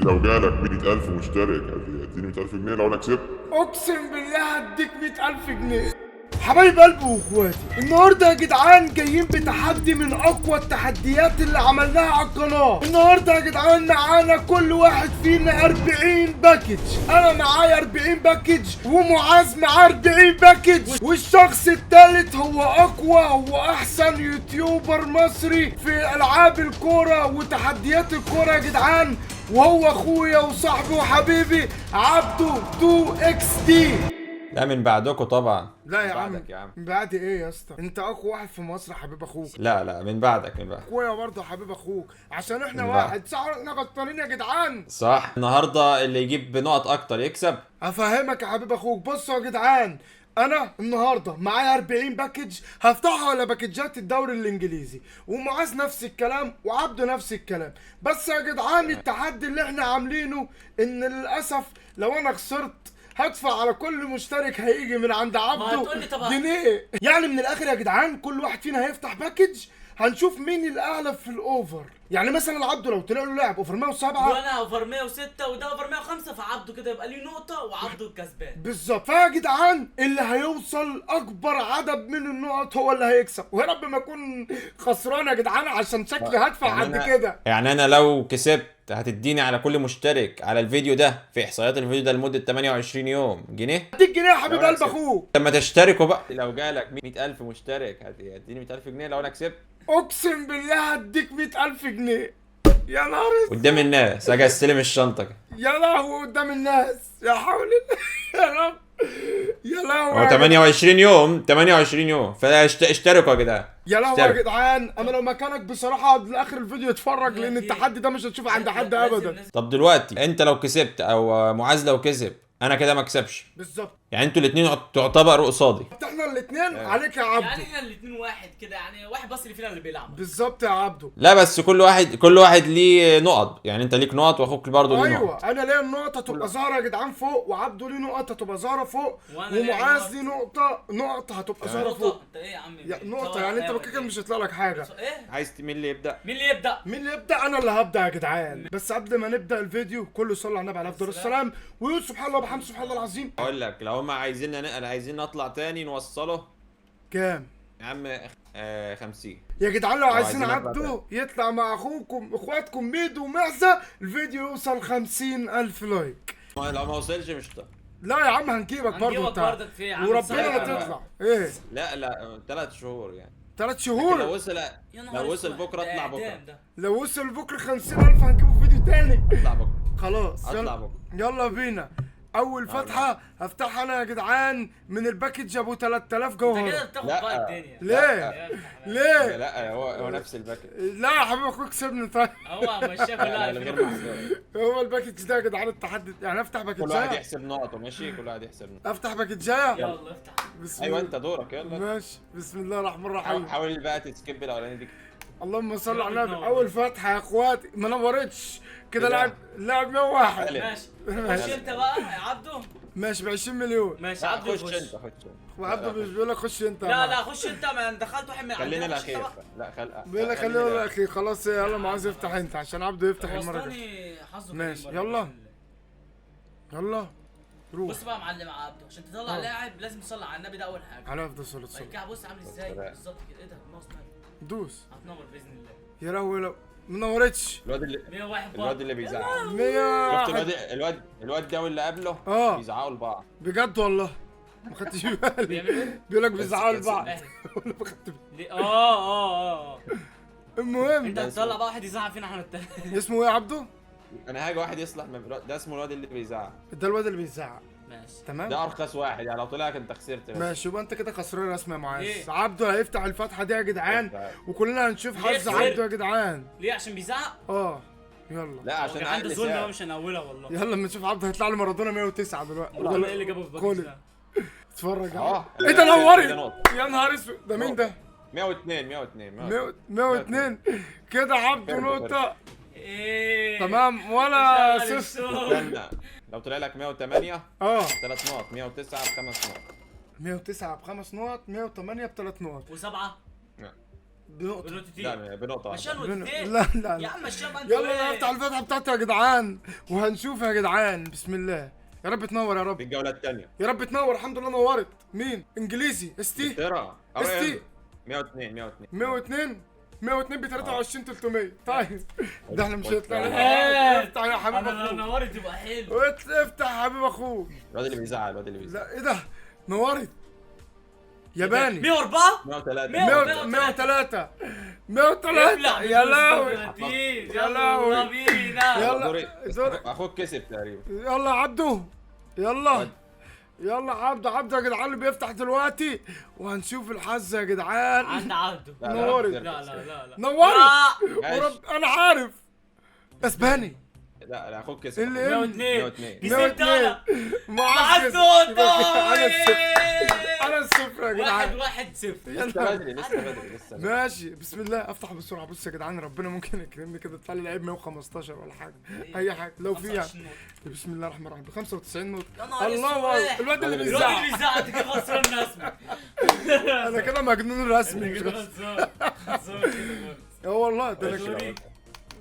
لو جالك 100,000 مشترك هتديني 100,000 جنيه لو انا كسبت؟ اقسم بالله هديك 100,000 جنيه. حبايب قلبي واخواتي، النهارده يا جدعان جايين بتحدي من اقوى التحديات اللي عملناها على القناه. النهارده يا جدعان معانا كل واحد فينا 40 باكج. انا معايا 40 باكج ومعاذ معاه 40 باكج، والشخص الثالث هو اقوى هو احسن يوتيوبر مصري في العاب الكوره وتحديات الكوره يا جدعان، وهو اخويا وصاحبي وحبيبي عبده 2 اكس دي. لا من بعدكم طبعا. لا يا عم، بعدك يا عم. من بعد ايه يا اسطى؟ انت اقوى واحد في مصر حبيب اخوك. لا من بعدك اخويا برضه حبيب اخوك، عشان احنا من واحد. صح ولا احنا غلطانين يا جدعان؟ صح. النهارده اللي يجيب نقط اكتر يكسب. افهمك يا حبيب اخوك. بصوا يا جدعان، انا النهارده معايا 40 باكج هفتحها على باكجات الدوري الانجليزي، ومعاذ نفس الكلام وعبده نفس الكلام. بس يا جدعان التحدي اللي احنا عاملينه ان للاسف لو انا خسرت هدفع على كل مشترك هيجي من عند عبده جنيه. يعني من الاخر يا جدعان كل واحد فينا هيفتح باكج، هنشوف مين الاعلى في الاوفر. يعني مثلا عبده لو طلع له لاعب اوفر 107 وانا اوفر 106 وده اوفر 105، فعبده كده يبقى ليه نقطه وعبده الكسبان بالظبط. فيا جدعان اللي هيوصل اكبر عدد من النقط هو اللي هيكسب، ويا رب ما اكون خسران يا جدعان عشان شكلي هدفع يعني قد كده. يعني انا لو كسبت هتديني على كل مشترك على الفيديو ده في احصائيات الفيديو ده لمده 28 يوم جنيه. اديك جنيه يا حبيب لو أنا قلب كسبت. اخوك. لما تشتركوا بقى لو جالك 100,000 مشترك هتديني 100,000 جنيه لو انا كسبت اقسم بالله هديك 100,000 جنيه. يا نهار اسود. قدام الناس. اجي استلم الشنطه كده. يا لهوي قدام الناس. يا حول الله يا رب. يا لهوي هو 28 يوم 28 يوم فاشتركوا يا جدعان. يا لهوي يا اشترك. جدعان، انا لو مكانك بصراحه اقعد لاخر الفيديو اتفرج، لان التحدي ده مش هتشوفه عند حد ابدا. طب دلوقتي انت لو كسبت او معاذ لو كسب انا كده ما اكسبش. بالظبط. يعني انتوا الاثنين تعتبروا قصادي. احنا الاثنين عليك يا عبده. يعني احنا الاثنين واحد كده، يعني واحد بس اللي فينا اللي بيلعب. بالظبط يا عبده. لا بس كل واحد ليه نقط. يعني انت ليك نقط واخوك برضه ليه ايوه نقط. انا ليا النقطه تبقى ظاهره يا جدعان فوق، وعبده ليه نقطه تبقى ظاهره فوق، وأنا ليا ومعاذ ليه نقطه هتبقى ظاهره فوق. انت ايه يا عم؟ نقطه يعني انت كده مش هيطلع لك حاجه. ايه؟ عايز مين اللي يبدا؟ مين اللي يبدا؟ مين اللي يبدا؟ انا اللي هبدا يا جدعان. بس قبل ما نبدا الفيديو كله صلى على النبي عليه افضل السلام ويقول سبحان الله وبحمده سبحان الله العظيم. اقول لك لو هم عايزين نطلع تاني نوصله كام يا عم 50. يا جدعان؟ لو عايزين عايزين نطلع عبده يطلع مع اخوكم اخواتكم ميدو ومعزه الفيديو يوصل 50,000 لايك. لو ما وصلش مش طيب. لا يا عم هنجيبك برضه هنجيبك انت، برضك في يا عم وربنا لا ساعة. تطلع. ايه لا 3 شهور يعني. 3 لكن شهور؟ لو وصل يا نهار لو وصل أسود. بكره اطلع ده بكره. إعدام ده. لو وصل بكره 50,000 هنجيبه في فيديو تاني. اطلع بكره. خلاص اطلع يلا بكره. يلا بينا. اول فتحه هفتحها انا يا جدعان من الباكج ابو 3000 انت كده جوهر. بتاخد لا. بقى الدنيا. ليه؟ ليه؟ لا هو نفس الباكج. لا يا حبيبي اخوك كسبني طيب. هو مشاها كلها لا غير 2000. محسوب. هو الباكج ده يا جدعان التحدي يعني افتح باكج كل واحد جايه. يحسب نقطه ماشي. كل واحد يحسب نقطه. افتح باكج جايه. يلا افتح. بسم ايوه الله. انت دورك يلا. ماشي بسم الله الرحمن الرحيم. حاول بقى تسكيب الاولاني دي. اللهم صل على يلا النبي. نور. اول فتحه يا اخواتي ما نورتش كده. كده. لاعب 101. حلو. ماشي. خش انت بقى يا عبده. ماشي ب 20 مليون. ماشي لا عبده خش انت خش. وعبده مش بيقول لك خش انت. لا لا خش انت، ما دخلت واحد من خلينا عندنا، خش الاخير. انت بقى. لا بيقول لك خلينا الاخير. خلاص يلا معاذ افتح انت عشان عبده يفتح المره دي. وسطاني حظه ماشي، كريم برضه يلا. بإذن الله. يلا روح. بص بقى يا معلم عبده، عشان تطلع لاعب لازم تصلي على النبي، ده اول حاجه. على افضل صلاه بعد الصلاه. كده بص عامل ازاي بالظبط كده. ايه ده؟ الماوس مالك؟ دوس. هتنور باذن الله. يا لهوي لو ما نورتش. الواد اللي 101 الواد اللي بيزعق. 100 شفت الواد ده واللي قبله بيزعقوا لبعض. بجد والله ما خدتش بالي. بيعمل ايه؟ بيقول لك بيزعلوا بس لبعض. اهي. ولا ما خدت بالي. ليه؟ اه المهم انت هتطلع بقى واحد يزعق فينا احنا التاني. اسمه ايه يا عبده؟ انا هاجي واحد يصلح من ده اسمه الواد اللي بيزعق. ده الواد اللي بيزعق. ماشي. تمام ده ارخص واحد يعني لو طلع لك انت خسرت بس. ماشي. يبقى انت كده خسران رسمي يا معاذ. ليه؟ عبده هيفتح الفتحه دي يا جدعان وكلنا هنشوف ليه حظ خسرت؟ عبده يا جدعان. ليه؟ عشان بيزعق؟ يلا لا عشان عنده عقل ظلم ساعة. مش هنقولها والله. يلا اما نشوف عبده هيطلع له مارادونا 109 دلوقتي. والله ايه اللي جابه في باكج كل ده؟ اتفرج اه ايه ده نوري. كده نقطة. يا نهار اسود ده مين ده؟ 102 102 كده عبده حلو، نقطة. ايه تمام ولا شغل صفر. الشغل. استنى لو طلع لك 108 اه 3 نقط 109 ب5 نقط. 109 ب5 نقط 108 ب3 نقط. وسبعة بنقطة. بنقطتين. لا بنقطة واحدة. عشان نقطتين. لا لا يا لا. عم مشيها بقى انت. يلا انا افتح الفتحة بتاعتي يا جدعان وهنشوف يا جدعان. بسم الله. يا رب تنور يا في رب. الجولة الثانية. يا رب تنور. الحمد لله نورت. مين؟ انجليزي اس تي ترى اس تي 102 102 ب 23 300. طيب ده احنا مش هيطلع لنا. هات. افتح يا حبيب انا اخوك. نورت يبقى حلو. افتح يا حبيب اخوك. الواد اللي بيزعل الواد اللي بيزعل. لا ايه ده؟ نورت. ياباني 104 103 103 103 يا لهوي. يا لهوي. بينا. يلا دور. اخوك كسب تقريبا. يلا عبده. يلا يلا عبده يا جدعان اللي بيفتح دلوقتي وهنشوف الحظ يا جدعان. عند عبده. لا، نورت. لا لا لا لا. نورت. لا. ورب انا عارف. اسباني. لا اخوك كسب. اللي 102 102 كسبت انا. مع معسكر. الصوت. انا الصفر يا جدعان. 1-1-0. لسه بدري لسه. ماشي بسم الله. افتح بسرعه. بص يا جدعان ربنا ممكن يكرمني كده يطلع لي لعيب 115 ولا حاجه. اي حاجه لو فيها. بسم الله الرحمن الرحيم. 95 نقطه. يا نهار الله اسود. اكبر. الواد اللي الواد بيزعق. اللي بيزعق انت كده خسران رسمي. انا كده مجنون رسمي مش كده غلط. خسران كده. اه والله ده انا دوري. كده.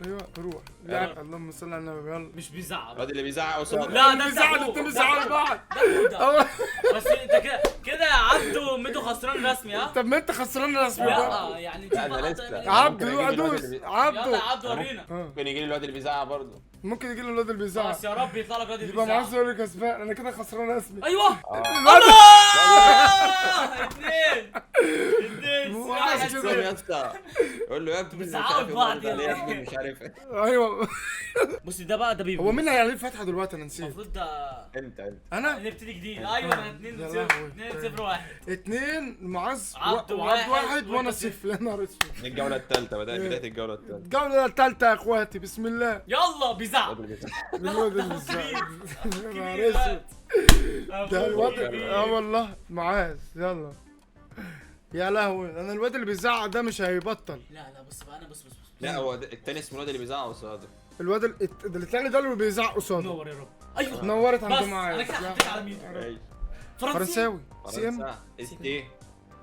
ايوه روح. لا اللهم صل على النبي. يلا مش بيزعق. الواد اللي بيزعق قصاد. لا ده بيزعل. أخوه. انت بيزعل بعض. ده. بس انت كده يا عبده ميدو خسران رسمي ها. طب ما انت خسران رسمي بقى. لا يعني لا، نشوف ده بقى لسه. تعمل يا ايه. عبده ممكن يجي ادوس. الواد يلا عبده. يا عبده ورينا. ممكن يجي لي الواد اللي بيزعق برضه. ممكن يجي له الواد اللي بيزعق. بس يا رب يطلع لك واد يبقى معاه يقول لي كسبان. انا كده خسران رسمي. ايوه. الواد اثنين مو واحد عايز كده. صفر. يا اسطى قول له يا ابني مش بيزعقوا عارف لبعض يقول له يا يا ابني مش عارف ايه. ايوه. بص ده بقى ده بيبي. هو مين اللي هيعمل فتحه دلوقتي؟ انا نسيت. المفروض ده انت انا نبتدي جديد. ايوه انا 2-0 2 معز عبد وعبد واحد وانا وانت صفر. يا نهار اسود. الجولة الثالثة بداية الجولة الثالثة. الجولة الثالثة يا اخواتي. بسم الله. يلا بيزعق. الواد اللي بيزعق. يا نهار اسود. ده الواد والله معاذ. يلا يا لهوي. انا الواد اللي بيزعق ده مش هيبطل. لا بص بقى انا بص لا هو التاني اسمه الواد اللي بيزعق قصاده. الواد اللي طلع لي ده اللي بيزعق قصاده. نور يا رب. ايوه نورت بس عند انا معاذ. كده حطيت على مين؟ اي فرنساوي سي ام فرنسا اس تي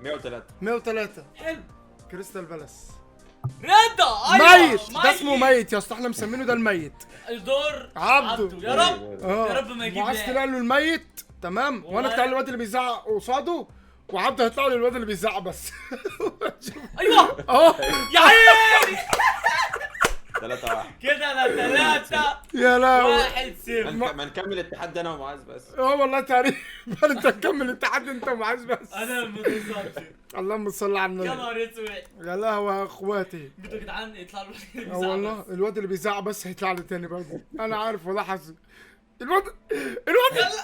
103 103 حلو. كريستال بالاس. رضا. ايوه ميت. ده اسمه ميت يا اسطى. احنا مسمينه ده الميت. الدور عبده. يا رب. اه يا رب ما يجيب معاذ لاعب. طلع له الميت تمام. وانا طلع لي الواد اللي بيزعق قصاده وعبده هيطلع لي الواد اللي بيزعق بس. ايوه اهو يا عيني. 3-1. كده انا 3 يا لهوي. 1-0. ما نكمل التحدي انا ومعاذ بس. اه والله تقريبا. انت تكمل التحدي انت ومعاذ بس. انا ما بوصلش. اللهم صل على يا النبي. نهار اسود. يا لهوي يا اخواتي. انتوا يا جدعان يطلع له اه والله الواد اللي بيزعق بس هيطلع لي تاني برضه. انا عارف والله حظي. الواد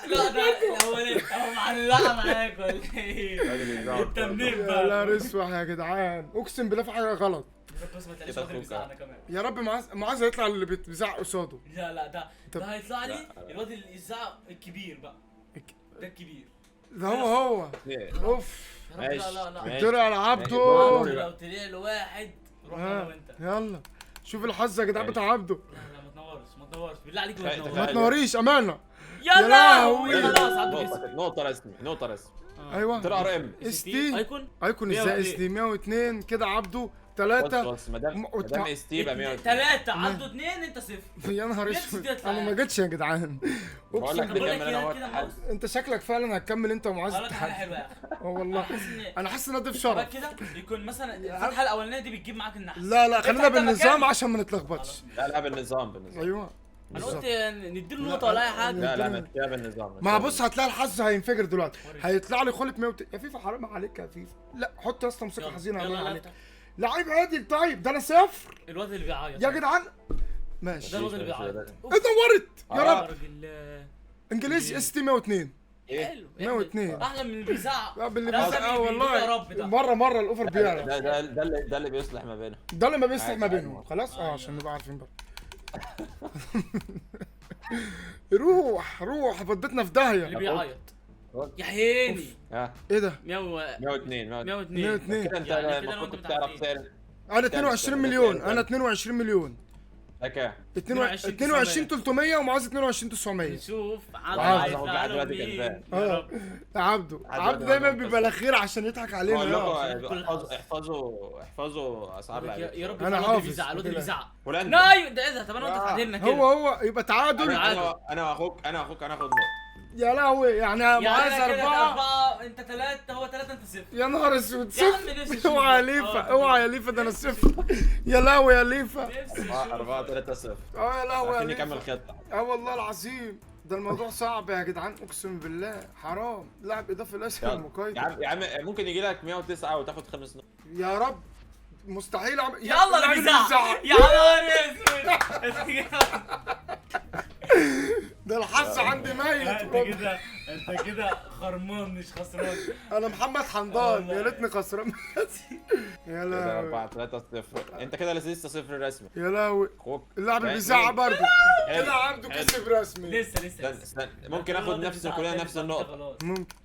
لا ده الاولاني هو معلقه معاك ولا ايه؟ الواد اللي بيزعق انت منين يا بقى؟ نهار اسود يا جدعان. اقسم بالله في حاجه غلط. بس ما تقلقش الواد اللي بيزعق انا كمان. يا رب معاذ هيطلع اللي بيزعق قصاده. لا ده طب- ده هيطلع لي الواد اللي يزعق الكبير بقى. ده الكبير. ده هو اوف. يا رب لا ماشي. الدور على ماشي. عبده. دوري. لو طلع له واحد روح انا وانت. يلا شوف الحظ يا جدعان بتاع عبده. لا ما تنورش بالله عليك ما تخيل- تنورش. ما تنوريش امانه. يا لهوي. لهوي خلاص عبده كسب. نقطة رسمي. ايوه ترى ار ام. اس تي ايكون ايكون ازاي اس تي 102 كده عبده 3. بص ما دام اس تي يبقى 100. 3 عبده 2 انت 0. يا نهار نفسي اسود تطلع انا ما يعني. جيتش يا جدعان. بقول لك اقسم بقول لك نكمل انا كده وقت كده حد. موس. انت شكلك فعلا هتكمل انت ومعاذ هقول لك حاجه التحدي. حلوه يا اخي. اه والله انا حاسس ان اضيف شباب شرف. كده يكون مثلا الفتحه الاولانيه دي بتجيب معاك النحس. لا خلينا افتح ده بالنظام مكان. عشان ما نتلخبطش. لا بالنظام ايوه انا بالظبط. قلت نديله نقطه ولا اي حاجه. لا نديها بالنظام. ما بص هتلاقي الحظ هينفجر دلوقتي. هيطلع لي خلط 100 يا فيفا حرام عليك يا فيفا. لا حط يا اسطى موسيقى حزينه يلا الله عليك. افتح. لعيب عادل. طيب ده انا صفر الواد اللي بيعيط يا جدعان. ماشي ده الواد اللي بيعيط. اتنورت يا رب. راجل انجليزي اس تي 102 حلو 102. احلى من اللي بيزعق. لا باللي ده بيزعق سامي بيقول يا والله. رب ده. مره الاوفر بيعلى. ده اللي بيصلح ما بينهم. ده اللي ما بيصلح ما عادي، بينهم عادي. خلاص. عشان نبقى عارفين بقى. روح بدتنا في اللي داهيه. بيعيط يا عيني. ها ايه ده 102 102. كده انت يعني كده لو المفروض انت تعرف متعادلين. سعر. انا 22 مليون. انا 22 مليون. كام؟ 22 300 ومعاذ 22 900. نشوف عبده عبده هو قاعد هيطلع له دلوقتي مين. كسبان. يا رب. عبده دلوقتي دايما هو بيبقى الاخير عشان يضحك علينا بقول يا. لكم احفظوا اسعار يا اللعيبه. يا رب أنا يطلع الواد اللي حافظ بيزعق، الواد اللي كده. بيزعق. هولندا. ناي ده ايه ده؟ طب انا وانت اتعادلنا كده. هو يبقى تعادل. انا واخوك هناخد نقطه. يا لهوي يعني معاذ يعني كده 4. 4 انت 3 هو 3 انت 0. يا نهار اسود يا عم نفسي صفر. أشوف اوعى يا ده. ليفا، آه، اوعى يا ليفا، ده انا صفر. يا لهوي يا ليفا. نفسي 4-3-0. يا لهوي يا عشان ليفا. نكمل خطه. والله العظيم ده الموضوع صعب يا جدعان، اقسم بالله حرام. لاعب اضافي لاسر يا مقيد. عم ممكن يجي لك 109 وتاخد 5 نقط. يا رب مستحيل يلا اللي بيزعق يا نهار اسود. ده الحظ عندي ميت. انت كده خرمان مش خسران. انا محمد حمدان، يا ريتني خسران. يا لهوي 4-3-0. انت كده لسه 0 رسمي. يا لهوي. اخوك اللاعب اللي بيزعق برضه كده عبده كسب رسمي. لسه استنى ممكن اخد كلنا نفس النقطه. ممكن.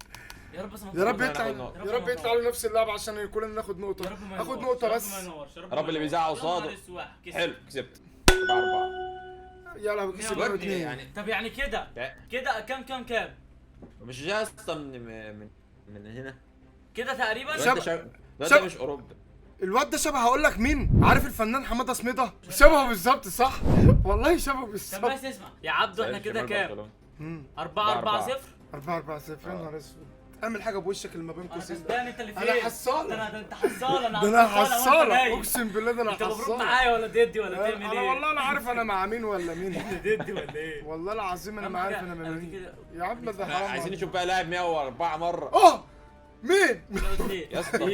يا رب بس يا رب ربنا يطلع ياخد نقطة. يا رب يطلع له نفس اللعب عشان كلنا ناخد يا نقطة. رب ما اخد ينورش، نقطة يا رب بس. ما ينورش، يا رب اللي بيزعق يا قصاده. نهار اسود، كسب. حلو كسبت 4-4. يا لهوي كسب يا رب. 2. يعني طب يعني كده كام مش جاي اصلا من هنا. كده تقريبا. ده مش اوروبا. الواد ده شبه، هقول لك مين، عارف الفنان حماده سميده؟ شبهه بالظبط صح؟ والله شبهه طب بالظبط. بس اسمع يا عبدو احنا كده كام؟ 4-4-0. 4-4-0. يا نهار اسود. اعمل حاجة بوشك اللي ما بين انا قوسين ده. كسبان، انت اللي فين؟ انا حصالة. ده انت حصالة. ده انا وأنت حصالة نايم. اقسم بالله، ده انا انت مبروك حصالة. معايا ولا ضدي ولا تعمل ايه؟ انا والله انا عارف انا مع مين ولا مين. ضدي ولا ايه؟ والله العظيم انا ما عارف انا مع مين. يا عم ده حرام عايزين عليك. نشوف بقى لاعب 104 مره. مين؟ يا اسطى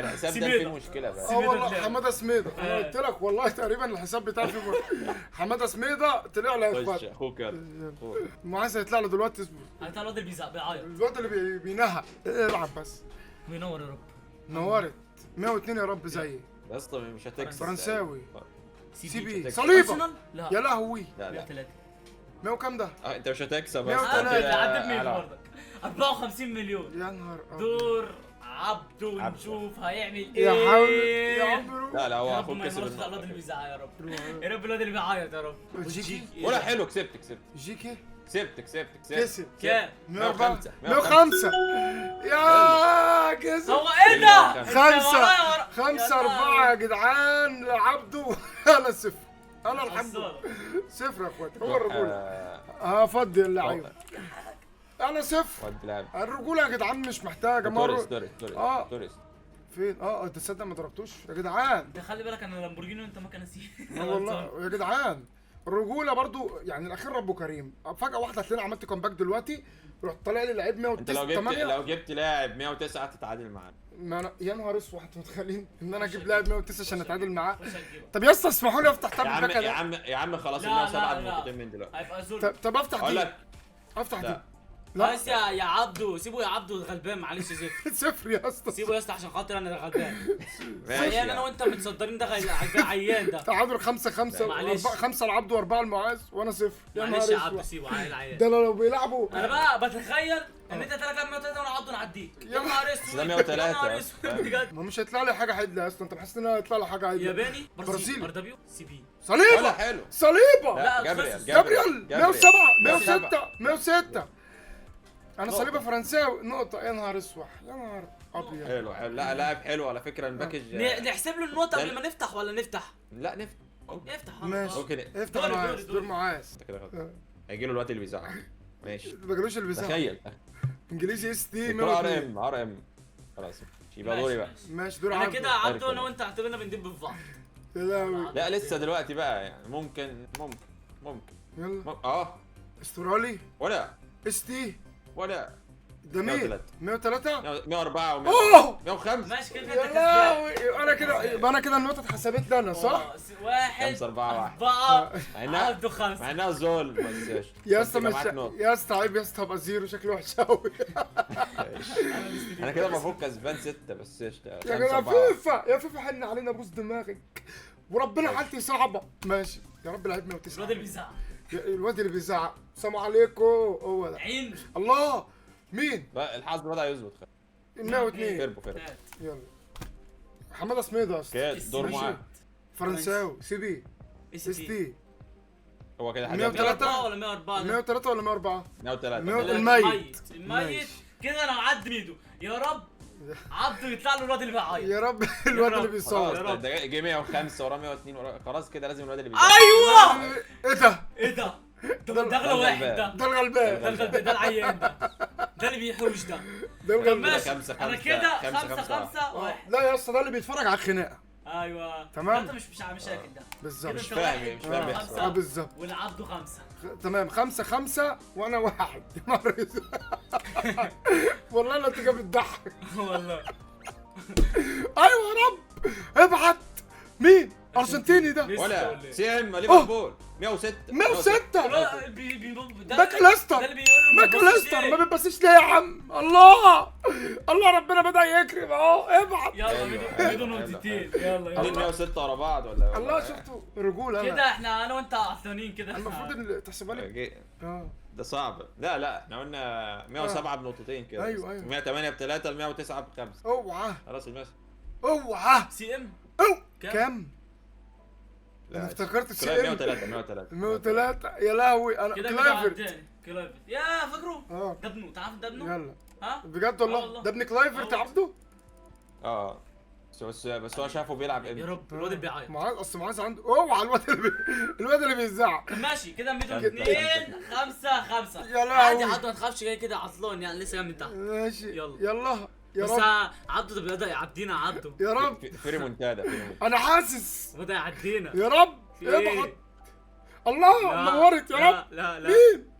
الحساب ده فيه مشكله بقى. والله حماده سميده. انا قلت لك والله تقريبا الحساب بتاعي فيه حماده سميده طلع له يا خش اخوات. اخوك يلا. معاذ هيطلع له دلوقتي. اصبر. هيطلع الواد اللي بيعيط. الواد اللي بينهق العب بس. بينور يا رب. نورت 102 يا رب زيي. يا اسطى مش هتكسب. فرنساوي. سي سيبي بي. صليبه. لا يا لهوي. لا 3. 100 وكام ده؟ انت مش هتكسب. 103. عدتني برضك 54 مليون. يا نهار دور عبدو نشوف هيعمل ايه. يا حول يا عم. لا هو يا رب اخوك ما كسب ينورش الواد اللي بيزعق يا رب. يا رب الواد اللي بيعيط يا رب. جيكي ولا حلو كسبت جيكي كسبت كسب كام؟ 104 105. 105 يا كسب. هو ايه ده؟ أنت 5 ورايا 5 4 يا جدعان لعبده. انا صفر. انا الحمد لله صفر يا اخواتي. هو الرجوله. هفضي اللعيبه. انا صفر. ود لاعب الرجوله يا جدعان مش محتاجه مره. توريست فين؟ انت تصدق ما ضربتوش يا جدعان. انت خلي بالك انا لامبورجيني وانت مكان سي. والله يا جدعان الرجوله برضو يعني الاخير ربه كريم. فجاه واحده هتلاقيني عملت كومباك دلوقتي، رحت طالع لي لعيب 109. انت لو جبت لاعب 109 تتعادل معاه. ما انا يا نهار اسود، انتوا متخيلين ان انا اجيب لاعب 109 عشان اتعادل معاه؟ طب يا اسطى اسمحوا لي افتح تاب الباكا ده. يا عم خلاص ال لا، 107 لا. نقطتين من دلوقتي. هيبقى ظلم. طب افتح اقول دي. لك افتح دي. لا. بس يا عبدو سيبه يا عبدو غلبان معلش يا زفت. صفر يا اسطى. سيبه يا اسطى عشان خاطر انا غلبان. ماشي عيان انا يعني. وانت متصدرين ده عيان ده. تعادل 5-5 معلش. 5 لعبده و4 لمعاذ وانا صفر. يا معلش نهار يا عبدو اسود. سيبه عيل عيان. ده لو بيلعبوا انا بقى بتخيل ان انت 3 103 وانا عبدو نعديك. يا نهار اسود. ده 103 يا نهار يا اسود اسطى. بجد. ما مش هيطلع لي حاجه عدله يا اسطى. انت محس ان هيطلع لي حاجه عدله؟ ياباني برازيلي. ار دبليو سي بي. ولا صليبه حلو. صليبه. لا، جابريال جابريال 107 107. 106. انا نقطة. صليبه فرنساوي نقطه. يا نهار اسود يا نهار ابيض. حلو لا لاعب حلو على فكره الباكج. نحسب له النقطة قبل ما نفتح ولا نفتح؟ لا نفتح. نفتح ماشي ممكن افتح دوري، معاذ. دوري. دور معاذ. انت كده غلط. هيجي له الوقت اللي بيزعق. ماشي ما جالوش اللي بيزعل. تخيل انجليزي اس تي ار ام خلاص يبقى دوري بقى. ماشي دور انا عبده. كده عبدو انا وانت اعتبرنا بندب في بعض. يا لهوي. لا لسه دلوقتي بقى يعني ممكن يلا استرالي ولا اس تي. ولا ده مين؟ 103. 103 104 اوه 105 ماشي كده يا انت كسبان. لهوي. انا كده يبقى انا كده النقطه اتحسبت لي انا صح؟ 1 5 4 4 مع عبدو 5. انها ظلم بس يا اسطى يبقى مش معاك نقطة. يا اسطى عيب يا اسطى ابقى زيرو شكله وحش قوي. انا كده المفروض كسبان 6 بس قشطه. يا 5 جدع 4 فيفا يا فيفا حن علينا بوس دماغك وربنا حالتي صعبه. ماشي يا رب لعيب 109. الواد اللي بيزعق. الواد اللي بيزعق. السلام عليكم. هو ده. عين. الله مين؟ بقى الحظ بدأ يظبط. 102. كيربو يلا حماده سميده يا اسطى. كده دور ماشي. معاه. فرنساوي سي بي. اس اس تي تي هو كده 103 104 ولا 104 103 ولا 104؟ 103 الميت. الميت كده انا معدي ميدو يا رب عبده يطلع له الواد اللي بيعيط يا رب الواد اللي خلاص بيصور. يا رب. ده جه 105 وراه 102 وراه، خلاص كده لازم الواد اللي بيصور. ايوه ايه ده؟ ايه ده؟ ده اغلى واحد ده ده الغلبان. ده الغلبان، ده العيان ده اللي بيحوش ده. ده طب الغلبان. ماشي خمسة، انا خمسة، كده خمسة، 5 خمسة. 5 1. لا يا اسطى ده اللي بيتفرج على الخناقه. ايوه تمام. انت مش مشاكل ده بالظبط. كده مش انت فاهم واحد مش فاهم وأنا بيحصل. خمسة، بالظبط. والعبده 5. تمام 5-5 وانا 1 يا نهار أسود. والله النتيجه بتضحك. والله ايوه يا رب ابعت. مين؟ ارجنتيني ده. لسه ولا ولا إيه؟ سي ام ليفربول 106 106. الواد ده ماك ليستر. ده اللي بيقول له ماك ما تبصش ليستر ليه؟ ما بتبصيش ليه يا عم؟ الله الله ربنا بدأ يكرم اهو. ابعت. يلا أيوة، ميدو أيوة، ميدو أيوة. نقطتين يلا دول يلا 106 ورا بعض ولا الله شفتوا رجوله كده انا. احنا انا وانت عطلانين كده المفروض ان تحسبها لي. اه ده صعب. لا احنا قلنا 107 بنقطتين كده. أيوة. 108 ب3 ل 109 ب5. اوعى خلاص الماشي. اوعى. سي ام كام؟ انا افتكرت سي ام 103 103. يا لهوي انا كده كلايفرت. كلايفرت يا فاكره اه ده ابنه تعرف ده ابنه يلا ها بجد والله. والله ده ابن كلايفرت يا عبده. اه بس هو شافه بيلعب يا امتى. رب الواد اللي بيعيط معاذ اصل معاذ عنده اوعى الواد اللي بيزعق. طب ماشي كده ميدو كده. 2 5 5 يا لهوي. عادي عبده ما تخافش جاي كده عطلان يعني لسه جاي من تحت ماشي يلا. يلا يا بس رب عبده ده بدأ يعدينا عبده يا رب. في ريمونتادا انا حاسس بدأ يعدينا يا رب. في إيه؟ ابعت. الله لا، نورت يا رب. لا مين؟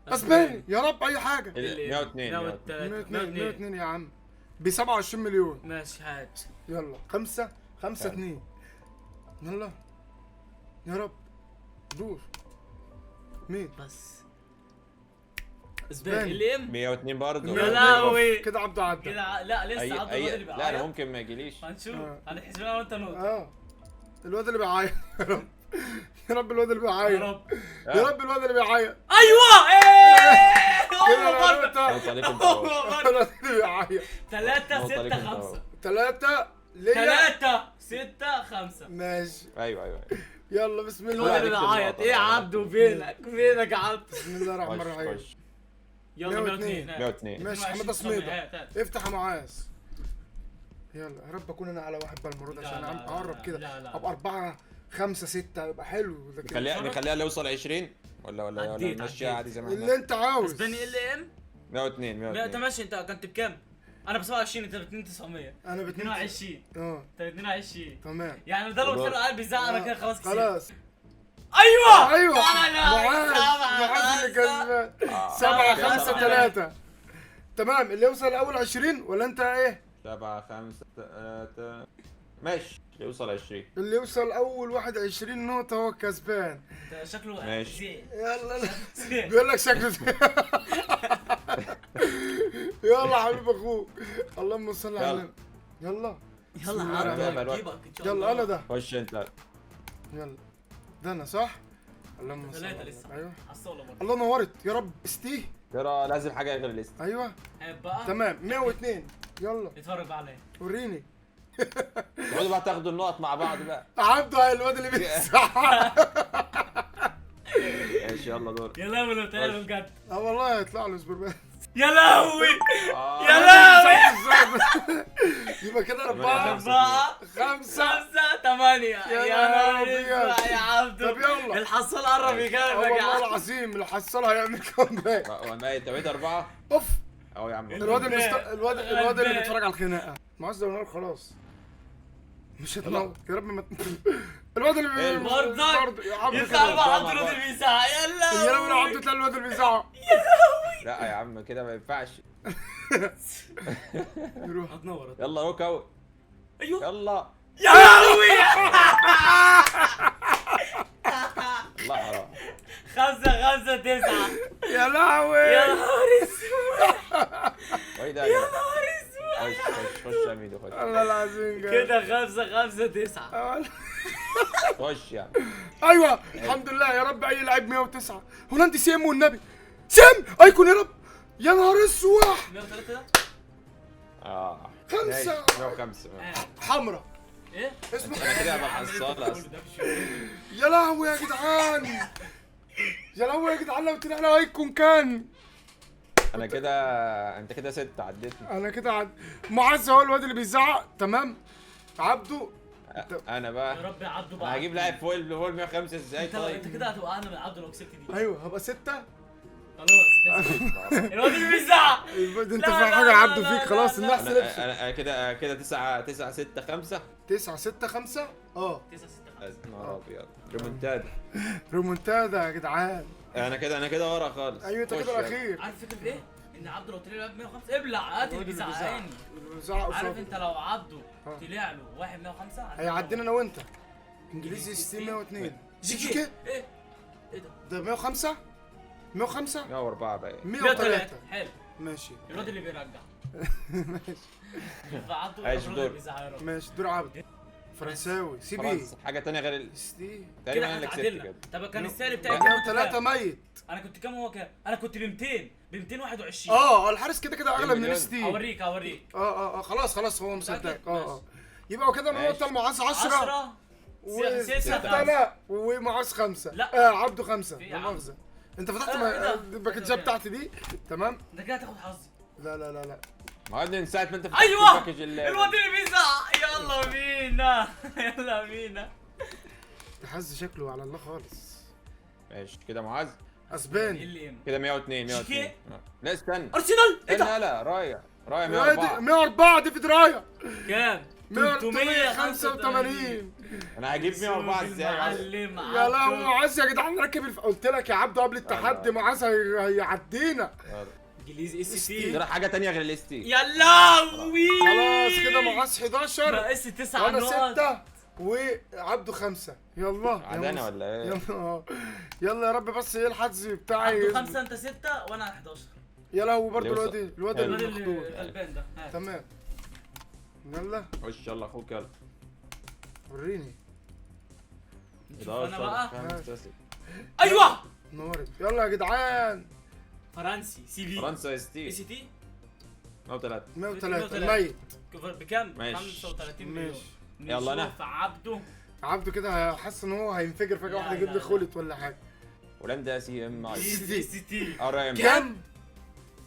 اسباني يا رب اي حاجه. 102 102 يا عم ب 27 مليون. ماشي هات يلا 5-2 يلا يا رب دور. مين؟ بس اسباني اللي ام 102 برضه. يا لهوي. كده عبده عدى. كده لا لسه عبده الواد اللي لا انا بيعيط ممكن ما يجيليش. هنشوف هنحسب انا وانت نقطة اه الواد اللي بيعيط يا رب يا رب الواد اللي يا بيعيط رب يا رب الواد اللي بيعيط ايوه ايه كده هو انا برضه نقطة ليك انت اهو. الواد اللي بيعيط 3 نقطة ليك 6 انت اهو. 5 3 ليا 3 6 5 ماشي ايوه يلا بسم الواد الله اللي نكتب بيعيط نقطة. ايه يا عبده فينك يا عبده بسم الله الرحمن الرحيم. خش يلا 102. 102 ماشي حماده سميده افتح يا معاذ. يلا يا رب اكون انا على واحد بالمره ده لا، عشان لا، اقرب لا، كده لا، لا. ابقى 4 5 6 يبقى حلو ده كده. نخليها اللي يوصل 20 ولا عديت. نمشيها عادي زي ما اللي احنا. انت عاوز. اسباني ال ام 102 انت 102 ماشي انت كنت بكام؟ انا ب 27 انت ب 2900 انا ب 22 اه انت ب 22 تمام يعني ده لو قلت له قلبي زعق انا كده خلاص كسبت خلاص ايوه ايوه معاذ معاذ اللي كسبان 7-5-3 تمام. اللي يوصل اول 20 ولا انت ايه؟ 7 5 3 ماشي اللي يوصل 20. اللي يوصل اول 21 نقطة هو الكسبان. ده شكله ماشي. زين يلا زين. بيقول لك شكله يلا حبيب اخوك اللهم صل على النبي. يلا يلا الله عبد الرحمن هجيبك ان شاء يلا الله انا ده خش انت. يلا ده انا صح؟ اللهم صل ثلاثة على لسه. النبي. ايوه عالصولة برضه الله نورت يا رب استيه. ترى لازم حاجه غير الليست. ايوه عيب بقى تمام 102 يلا اتفرج بقى عليا وريني تقعدوا بقى تاخدوا النقط مع بعض بقى. عبده الواد اللي بيزعق. ماشي يلا دور. يا لهوي لو تعالوا بجد اه والله هيطلع له سوبرمان. يا لهوي آه. يا لهوي يبقى كده 4 4 5 5 8 يا يا نهار نهار أبيض. اسود يا عبدو طب يلا. الحصال قرب يجربك يا والله عبدو العظيم اللي حصلها هيعمل كومباك. انت بقيت 4 اوف اهو يا عم. الواد اللي بيتفرج على الخناقه معاذ ده نار خلاص مش هتنور يا رب ما الواد اللي برضك يا عم يطلع كده. بقى عبدو الواد اللي بيزعق يلا يا رب لو عبده تلاقي الواد اللي بيزعق لا يا عم كده ما ينفعش. يروح هتنور يلا روك اوت. ايوه يلا يا لهوي الله حرام. 5 5 9 يا لهوي يا نهار اسود وايه ده يا نهار اسود خش يا ميدو خش. الله العظيم كده 5 5 9 خش يا عم. ايوه الحمد لله يا رب اي لعيب 109 هولندي سي ام والنبي سام ايكون يا رب يا نهار اسود 103 اه 5 105 حمرا ايه؟ اسمه انا كده هبقى حصاله اصلا. يا لهوي يا جدعان، يا لهوي يا جدعان، لو طلعنا هيكون كان. انا كده، انت كده 6 عديتني. انا كده معز هو الواد اللي بيزعق. تمام. عبده انا يا بقى رب يا عبده انا بقى. هجيب لاعب فوق 105 ازاي انت طيب؟ كده هتوقعنا من عبده لو كسبت دي. ايوه هبقى 6. خلاص الواد اللي بيزعق. انت لا، في لا، حاجه لا، عبده لا، فيك لا، خلاص. لا. النحس لبسه. انا كده 9 6 5. 9 6 5. 9 6 نهار ابيض، ريمونتادا. ريمونتادا يا جدعان. انا كده ورا خالص. ايوه انت خش كده يلا. الاخير. عارف فكرة ايه؟ ان عبده لو طلع له 105 ابلع هات اللي بيزعقاني. بيزعق عارف قصاد انت لو عبده ها. طلع له واحد 105 هيعدينا انا وانت. انجليزي 60 102. جيكي ايه؟ ايه ده؟ ده 105 105 104 بقى. 103. حلو. ماشي الواد اللي بيرجع. ماشي فعبده عايش الراجل دور. اللي بيزعق يا رب. ماشي. دور عبد فرنساوي سي بي. خلاص حاجه تانية غير ستي. تقريبا كده انا اللي كسبت هتعادلنا. كده. طب كان السعر بتاعي بعدين كام؟ 3 ميت. انا كنت كام وهو كام؟ انا كنت ب 200 ب 221. الحارس كده كده اغلى من مليون. ستي. اوريك خلاص هو مصدق. ماشي. يبقى كده ماشي. نقطة المعاذ 10 10 و6 6 لا ومعاذ 5. لا. عبده 5. في لا عبد. مؤاخذة. انت فتحت إيه ده؟ الباكجات بتاعتي دي. تمام. انت كده هتاخد حظي. لا ما هو من ساعه ما انت فتحت ايوه الباكج الواد اللي بيزعق. يلا بينا يلا بينا. تحز شكله على الله خالص. ماشي كده معاذ. اسباني. اللي ام كده 102 102. لا استنى ارسنال ايه ده؟ استنى. لا رايح 104 104. ديفيد رايا. كام؟ 385. انا هجيب 104 ازاي؟ معلم يا لهوي معاذ يا جدعان راكب قلت لك يا عبده قبل التحدي معاذ هيعدينا. انجليزي اس ST. تي. ده راح حاجه تانية غير الاس تي. يا لهوي خلاص كده معاذ 11 ناقص 9 وانا نقط. 6 وعبده 5. يلا عدانا ولا ايه؟ يلا يلا يا رب بس ايه الحظ بتاعي. عبده 5 انت 6 وانا 11. يا لهوي برضه اللي الواد الواد اللي اللي مخطوط. غلبان ده هات. تمام. يلا خش يلا اخوك يلا. وريني. شوف انا بقى 5 6. ايوه نورت. يلا يا جدعان. فرنسي سي بي فرنسا اس تي اس تي 103. 103 الميت. بكام؟ ماشي. 35 مليون. ماشي. يلا أنا. نشوف عبده. عبده كده حاسس ان هو هينفجر فجأة لا، واحدة يجيب لا، لي لا. خلط ولا حاجة. هولندا سي ام اي. اس تي ار ام كام؟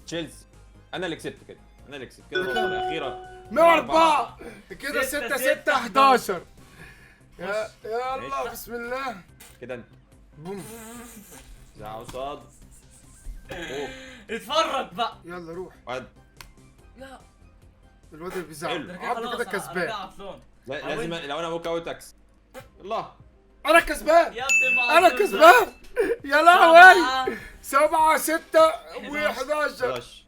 تشيلسي. انا اللي كسبت كده. انا اللي كسبت كده النقطه الاخيره. 104 كده 6 6 6 11. ماشي. يلا بسم الله. كده انت بوم. زعو صاد. اوه اتفرج بقى. يلا روح. واد. لا الواد اللي بيزعل. حلو. ده كده عبده خلاص كده كسبان. عطلان. لازم لو انا ابوك اوت اكس. الله. انا كسبان. يا ابني ما انا عطلان. كسبان. يا لهوي. 7 7 6 و11. 11.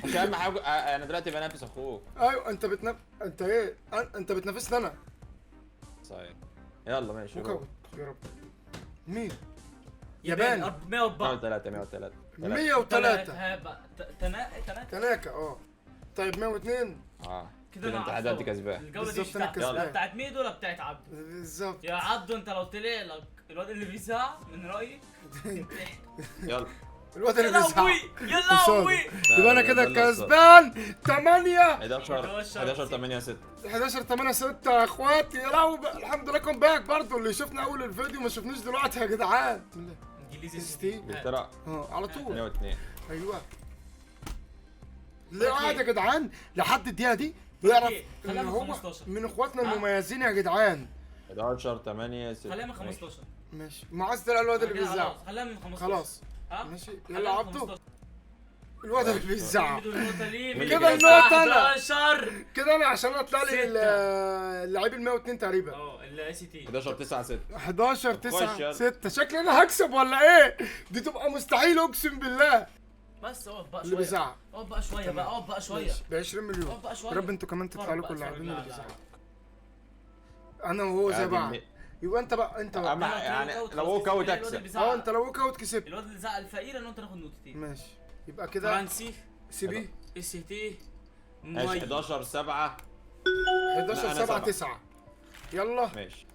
مش اهم حاجه انا دلوقتي بنافس اخوك. ايوه انت ايه؟ انت بتنافسني انا. صحيح. يلا ماشي. روح. وكوت يا رب. مين؟ يابان يابان. 104 103 103. 103 تناكا تناكا. طيب 102 كده انت أنا عدلت عطلان. كسبان. الجولة دي بالظبط أنا مش كسبان. لا بتاعت ميدو ولا بتاعت عبده؟ بالظبط. يا عبده انت لو طلع لك الواد اللي بيزعق من رايي يلا. الواد يا اللي بيزعق. لهوي يا لهوي. يبقى انا كده كسبان 8 11 8 6. 11 8 6 يا اخواتي. يا لهوي الحمد لله كوم باك برضه اللي شفنا اول الفيديو ما شفناش دلوقتي يا جدعان. انجليزي ST. انجلترا على طول. 102. ايوه. ليه قاعد يا جدعان لحد الدقيقه دي يعرف خليها ان من هو 15. من اخواتنا ها؟ المميزين يا جدعان. 11 8 6. خليها من 15. ماشي معاذ ده الواد اللي خلاص، بيزعق. خليها من 15. خلاص ها؟ ماشي خليها يلا من عبده 15. الواد اللي بيزعق. ميدو النقطة ليه؟ كده ميدو النقطة أنا. 11. كده انا عشان اطلع لي 6. اللعيب ال 102 تقريبا. الاي سي تي 11 9 6. 11 خش 9 يلا. 6 شكلي انا هكسب ولا ايه؟ دي تبقى مستحيل اقسم بالله. بس اقف بقى اللي شوية. بيزعق اقف بقى شوية بقى اقف بقى شوية. ب 20 مليون. اقف بقى شوية. يا رب انتوا كمان تدفعوا لكم اتفرج اللاعبين بقى، اللي لا، لا. بيزعقوا. انا وهو زي بعض. يبقى انت بقى يعني لو هو كوت اكسب. انت لو ووك اوت كسبت. الواد اللي زعق الفقير ان انت تاخد نقطتين. ماشي يبقى كده فرنسي سي بي اس تي ماشي 11 7. 11 أنا 7 7. 9. يلا ماشي.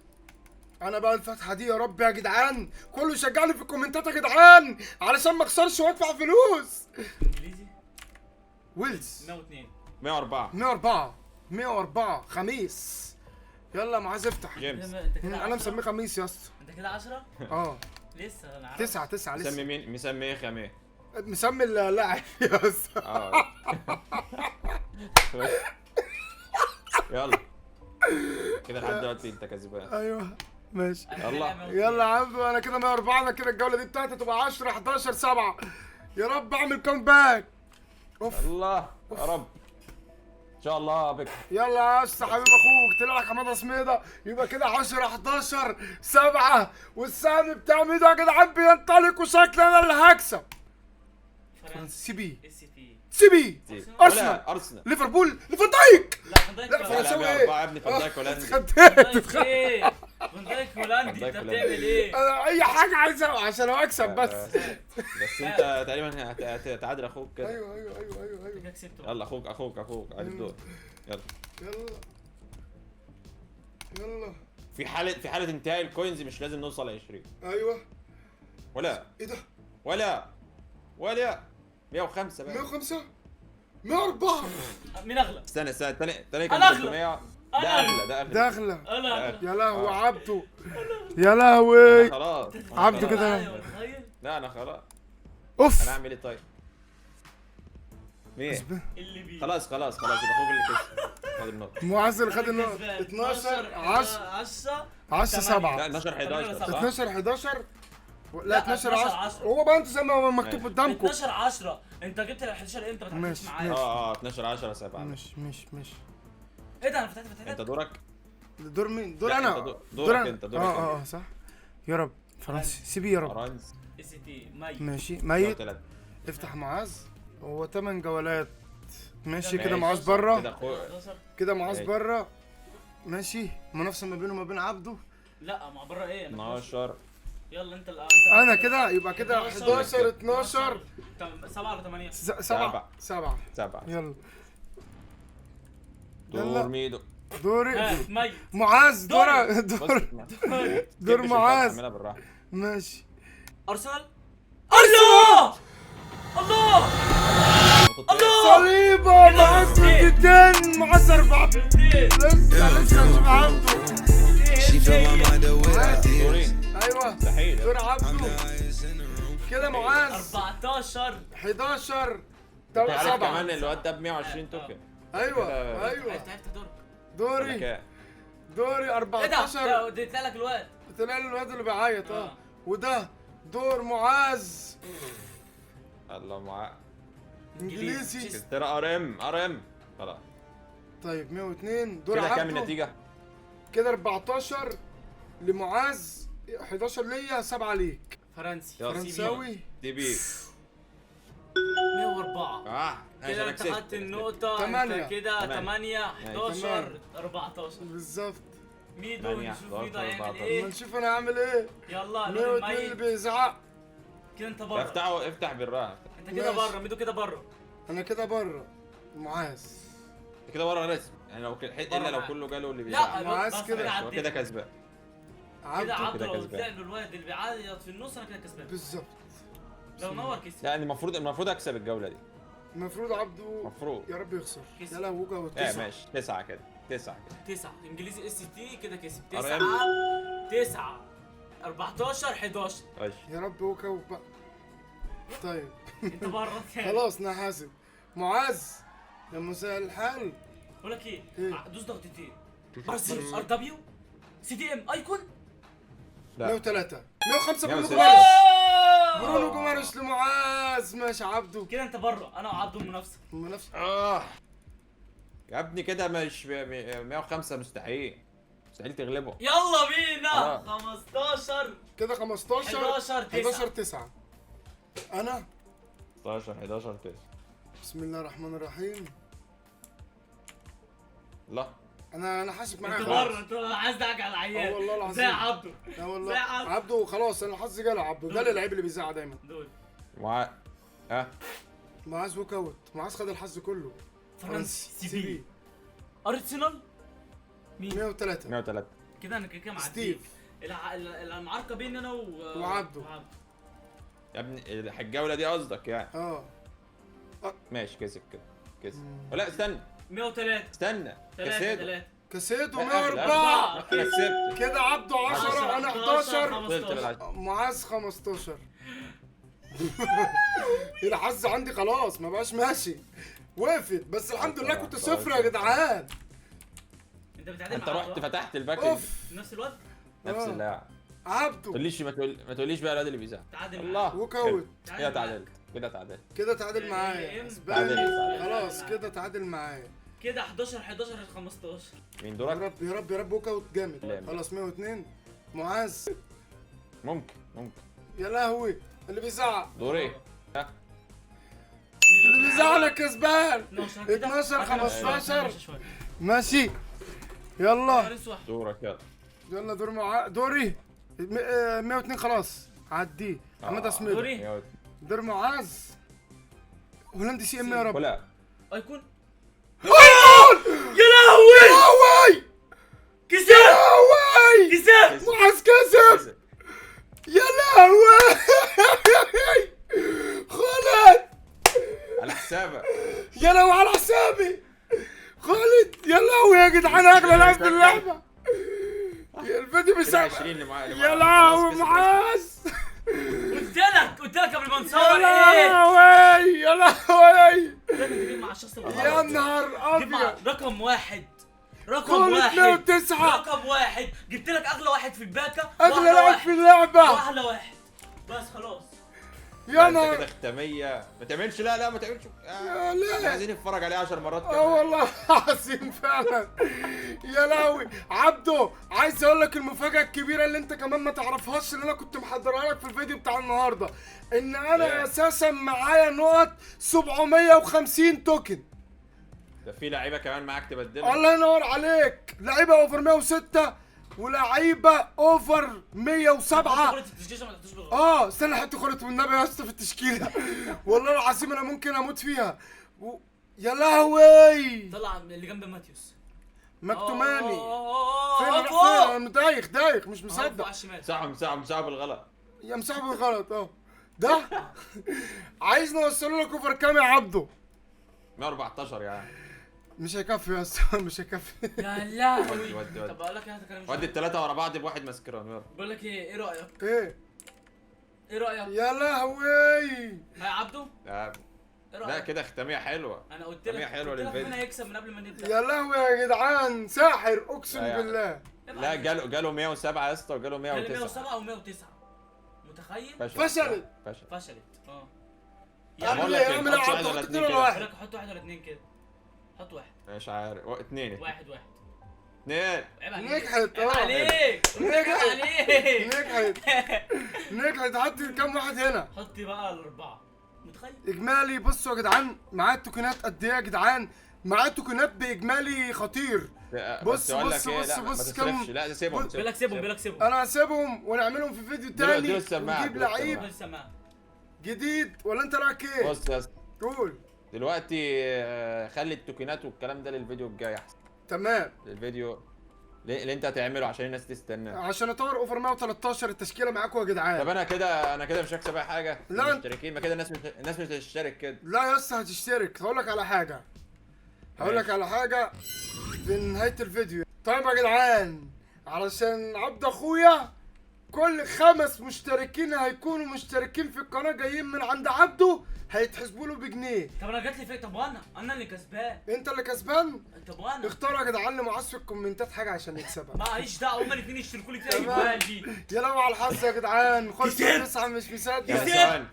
انا بقى الفتحه دي يا رب يا جدعان كله يشجعني في الكومنتات يا جدعان علشان ما اخسرش وادفع فلوس. انجليزي ويلز 102 104. 104 104 خميس. يلا يا معاذ افتح. جيمس انت كده انا مسميه خميس يا اسطى. انت كده 10 اه لسه انا عارف 9 9 مسمي لسه. مين؟ مسمي ايه خميه؟ مسمي اللاعب يا اسطى. اه يلا كده لحد دلوقتي انت كسبان. ايوه ماشي. يلا. يلا يا عم انا كده 104. انا كده الجوله دي بتاعتي تبقى 10 11 7. يا رب اعمل كومباك. اوف الله يا رب ان شاء الله بك. يلا يا اسطى حبيب اخوك طلع لك حماده سميده. يبقى كده 10 11 7 والسهم بتاع ميدو يا جدعان بينطلق وشكلي انا اللي هكسب. سيبي السيتي سيبي ارسنال ولا ارسنال. ليفربول فان دايك. لا فان دايك لا، ولا- فرنساوي لا، ايه؟ يا ابني فان دايك هولندي. فان اتخدت. دايك ايه؟ فان دايك هولندي فان دايك انت هولندي. بتعمل ايه؟ انا اي حاجه عايزها عشان اكسب بس. بس انت تقريبا هتعادل اخوك كده. ايوه ايوه ايوه ايوه انت ايوه. كده كسبت يلا اخوك على الدور. يلا يلا يلا. في حالة انتهاء الكوينز مش لازم نوصل ل 20. ايوه. ولا ايه ده؟ 105 بقى. 105 104 مين اغلى؟ استنى التاني كان أنا أغلى. 300. ده أنا اغلى ده اغلى. داخله. انا أغلى. يا لهوي عبده. يا لهوي. خلاص عبده خلاص. كده. أيوة، تخيل لا انا خلاص. اوف. انا اعمل ايه طيب؟ مين؟ اللي بيه خلاص يبقى اخوك اللي كسب. خد النقطة. معز اللي خد أنا النقطه. كسبان. 12 10 10 10 لا 7 12 11 صح؟ 12 11 لا لا، 12 12 10. هو بقى انتوا زي ما مكتوب ماشي. قدامكم. 12 10 انت جبت ال 11 امتى؟ ما تعرفش ماشي، معايا ماشي. 12 10 7. مش ايه ده انا فتحت انت دورك. دور مين؟ دور لا، انا. انت دور دورك انا. انت، دورك اه صح. يا رب فرنسي سيبي يا رب. فرنسا. السيتي ميت ماشي ميت. 3. افتح معاذ. هو 8 جولات. ماشي كده ماشي. معاذ كده بره. اخوك. 11 كده معاذ ماشي. بره. ماشي منافسه ما بينه وما بين عبده. لا ما بره ايه؟ 12. يلا انت انا كده يبقى كده 11 12 7 ولا 8 7 7. 7. 7. يلا دور ميدو. دوري. ميت معاذ دوري. دور معاذ. اعملها بالراحة. ماشي. ارسنال الله الله صليبه معاذ نقطتين معاذ 4. لسه مش عبده. She fill my mind up with ideas. دورين. ايوه مستحيل. دور عبده. كده معاذ 14 11 انت عارف 7. كمان الواد ده ب 120 توكن. ايوه كده. ايوه. عرفت دورك دوري كام؟ دوري ايه 14. ده؟ ده اديت لك الواد طلع لي الواد اللي بيعيط آه. وده دور معاذ الله معاه. انجليزي. انجلترا ار ام خلاص. طيب 102 دور كده كام عبده. النتيجة؟ كده 14 لمعاذ 11 ليا 7 ليك. فرنسي يلا. فرنساوي دي بي 104 كده عشان انت كسبت. خدت النقطة 8. انت كده 8 8. 11 14 بالظبط. ميدو 8 نشوف ميدو 11 هيعمل 14. ايه ما نشوف انا هعمل ايه. يلا 102 اللي الميت بيزعق. كده انت بره افتح بالراحة. انت كده ماشي. بره ميدو كده بره انا كده بره. معاذ انت كده ورا رسم يعني لو الا لو معاه. كله جاله اللي لا بيزعل. معاذ بس كده. أنا هو كده عديت. كسبان. كده عبده عبده كده لو كسبان. طلع له الواد اللي بيعيط في النص انا كده كسبان بالظبط. لو نور كسب يعني المفروض اكسب الجولة دي. المفروض عبده المفروض. يا رب يخسر. كسب. يا لهوي ايه وتسعة. ماشي 9 كده 9 كده. 9 انجليزي اس تي كده كسب أرقام. 9 14 11 ماشي. يا رب وكوف بقى. طيب انت بره خلاص نحاسب. معاذ يا مساء الحال. بقول لك ايه إيه؟ دوس ضغطتين برازيل ار دبليو سي دي ام ايكون لا 103 105 برونو 106. جوماريش. برونو جوماريش لمعاذ. ماشي عبده. كده انت بره انا وعبده المنافسه المنافسة. يا ابني كده مش 105 مستحيل تغلبه. يلا بينا آه. 15 كده 15 11 11 9. انا 16 11 9. بسم الله الرحمن الرحيم. لا انا حاسب معايا انت خلاص. بره انت عايز دعك على العيال اه والله العظيم. زي عبده لا والله زي عبده. عبده خلاص انا حظي جالي عبده. ده اللعيب اللي بيزعق دايما. دول مع معاذ ووك اوت. معاذ خد الحظ كله. فرنسي سي بي ارسنال مين 103 103. كده انا كده معديك ستيف. المعركه بين انا وعبده. يا ابني الجولة دي قصدك يعني. اه ماشي كسب كده كسب. ولا استنى 103 استنى 3 كسيت 3 كسيته لا، 104. انا كسبت. كده عبده 10 انا 11. فضلت بالعشرة. معاذ 15. الحظ عندي خلاص ما بقاش ماشي، وقفت. بس الحمد لله كنت صفر يا جدعان. انت بتعادل انت مع رحت عبده فتحت الباكج اوف نفس الوقت. نفس آه. اللاعب. عبده ما تقوليش بقى الواد اللي بيزعل. تعادل الله وكوت. كده تعادلت كده تعادلت. كده تعادل معايا تعادل. اسباني. خلاص كده تعادل معايا. كده 11 15. مين يا دورك؟ رب يا رب يا رب وكوت جامد. لا. خلاص 102. معاذ. ممكن يا لهوي اللي بيزعق. دوري. ها اللي بيزعلك كسبان. 12 كده 12 15. ماشي شوية. ماشي يلا فارس واحد. دورك يلا. يلا دوري 102 خلاص عديه. محمد اسمه دوري. دور معاذ. هولندي سي ام يا رب. ولا ايكون. يا لهوي كسب لهوي كسب. معاذ كسب. يا لهوي خالد على حسابك. يا لهوي على حسابي. خالد يا لهوي يا جدعان اغلى لاعب في اللعبه. يا الفيديو كده بيسابق. 20 اللي معايا يا لهوي معاذ. قلت لك قبل ما نصور يا ايه. لهوي يا لهوي لازم تجيب مع الشخص اللي يا بره. نهار جيب مع ابيض. رقم واحد. رقم خالد واحد 109. رقم واحد. جبت لك اغلى واحد في الباكا. اغلى وأحلى لاعب واحد. في اللعبه. واحلى واحد بس خلاص. يا انت كده نهار. ختاميه. ما تعملش لا ما تعملش. يا لا. عايزين نتفرج عليه 10 مرات كمان. والله العظيم فعلا. يا لهوي عبده عايز اقول لك المفاجاه الكبيره اللي انت كمان ما تعرفهاش، اللي انا كنت محضرها لك في الفيديو بتاع النهارده، ان انا إيه؟ اساسا معايا نقط 750 توكن. ده في لعيبه كمان معاك تبدلها. الله ينور عليك. لعيبه اوفر 106 ولعيبه اوفر 107. استنى حط خريطة والنبي يا اسطى في التشكيله. والله العظيم انا ممكن اموت فيها. يا لهوي طلع اللي جنب ماتيوس. مكتوماني. فين فين راح فين؟ انا دايخ مش مصدق. على الشمال. مساعة بالغلط. يا مسحب الغلط ده. عايز نوصله لك اوفر كام يا عبده؟ 114 يا عم. مش هيكفي يا اسطى مش هيكفي. يا لهوي. ودي. طب اقول لك ايه هتكلم ودي الثلاثه ورا بعض بواحد ماسكران يلا. بقول لك ايه رايك؟ ايه ايه رايك؟ يا لهوي. يا عبده لا ايه لا رايك؟ كده ختاميه حلوه. انا قلت ختامية لك حلوة قلت لك للفيديو. مين هيكسب من قبل ما نبدا. يا لهوي يا جدعان ساحر اقسم لا يعني. بالله. لا جاله 107 يا اسطى وجاله 109. 107 او 109 متخيل؟ فشلت. فشلت اعمل ايه اعمل ايه عبده؟ حط اتنين ولا بقول واحد؟ لك حط واحد ولا اتنين كده. حط واحد. مش عارف اثنين. واحد اثنين. عيب عليك. نجحت عيب عليك. عيب عليك. نجحت. حط كام واحد هنا؟ حط بقى الاربعه. متخيل؟ اجمالي بصوا يا جدعان معايا التوكنات قد ايه يا جدعان؟ معايا التوكنات باجمالي خطير. بص كم. لا سيبهم. بيقول لك سيبهم انا هسيبهم ونعملهم في فيديو تاني اديله السماعة، ونجيب اديله لعيب السماعه. جديد ولا انت رايك ايه؟ بص يا اسطى قول. دلوقتي خلي التوكينات والكلام ده للفيديو الجاي احسن. تمام. الفيديو اللي انت هتعمله عشان الناس تستنى. عشان اطور اوفر 113 التشكيله معاكم يا جدعان. طب انا كده مش هكسب اي حاجه. لا. مشتركين ما كده الناس مش هتشترك كده. لا يا اسطى هتشترك. هقول لك على حاجه في نهايه الفيديو. طيب يا جدعان علشان عبد اخويا كل 5 مشتركين هيكونوا مشتركين في القناه جايين من عند عبده هيتحسبوا له بجنيه. طب انا جات لي فكره. طب انا اللي كسبان. انت اللي كسبان. طب وانا اختاروا يا جدعان لمعاذ في الكومنتات حاجه عشان يكسبها. معليش دعوه هما الاثنين يشتركوا لي فيها تمام. يجيبوا دي. يا لو على الحظ يا جدعان. خش كسبت. 9 مش مصدق. يعني ثواني.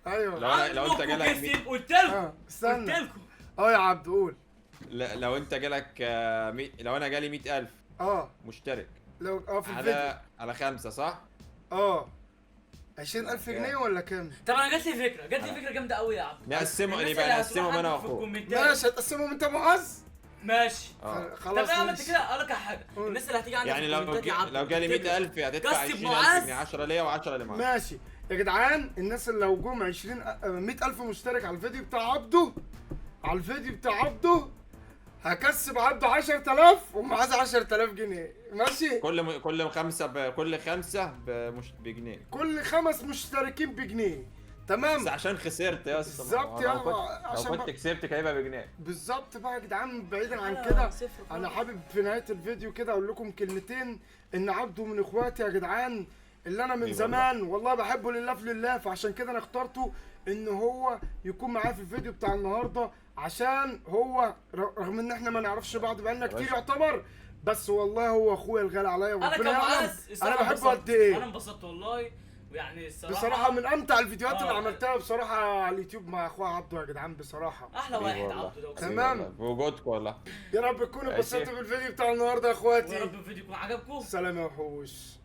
ايوه لو انت جالك كسب قلت لكم. استنى. قلت لكم. يا عبد قول. لو انت جالك لو انا جالي 100,000 مشترك لو في الفيديو على 5 صح؟ 20,000 جنيه ولا كام؟ طب انا جات لي فكره جامده قوي يا عبد. نقسمه الناس يبقى اللي نقسمهم هتروح انا عندك في واخوك. الكومنتات. ماشي هتقسمهم انت معاذ؟ ماشي. خلاص طب انا ماشي. كده اقول لك على حاجه. الناس اللي هتيجي عندك يعني في الكومنتات يا عبد لو جالي 100,000 هتدفع كسب 20,000 معاذ. جنيه 10 ليا و10 لمعاذ. ماشي يا جدعان. الناس اللي لو جم 100,000 مشترك على الفيديو بتاع عبده هكسب عبده 10,000 ومعاذ 10,000 جنيه. ماشي. كل 5 بجنيه. كل 5 مشتركين بجنيه. تمام بس عشان خسرت يا اسطى. بالظبط يا لو كنت كسبت كان هيبقى بجنيه. بالظبط بقى يا جدعان. بعيدا عن لا، كده صفر خالص. انا حابب في نهايه الفيديو كده اقول لكم كلمتين. ان عبده من اخواتي يا جدعان، اللي انا من أيوة زمان والله بحبه لله في لله، فعشان كده انا اخترته ان هو يكون معايا في الفيديو بتاع النهارده، عشان هو رغم ان احنا ما نعرفش بعض بقالنا كتير يعتبر، بس والله هو اخويا الغالي عليا انا وربنا يعلم كمعز انا بحبه انبسطت. قد ايه. انا انبسطت والله، ويعني الصراحه بصراحه من امتع الفيديوهات اللي آه. عملتها بصراحه على اليوتيوب مع اخويا عبده يا جدعان بصراحه. احلى أيوة واحد والله. عبده ده. تمام. بوجودكم والله. يا رب تكونوا ماشي. اتبسطتوا بالفيديو بتاع النهارده يا ويا اخواتي. رب الفيديو يكون عجبكم. سلام يا وحوش.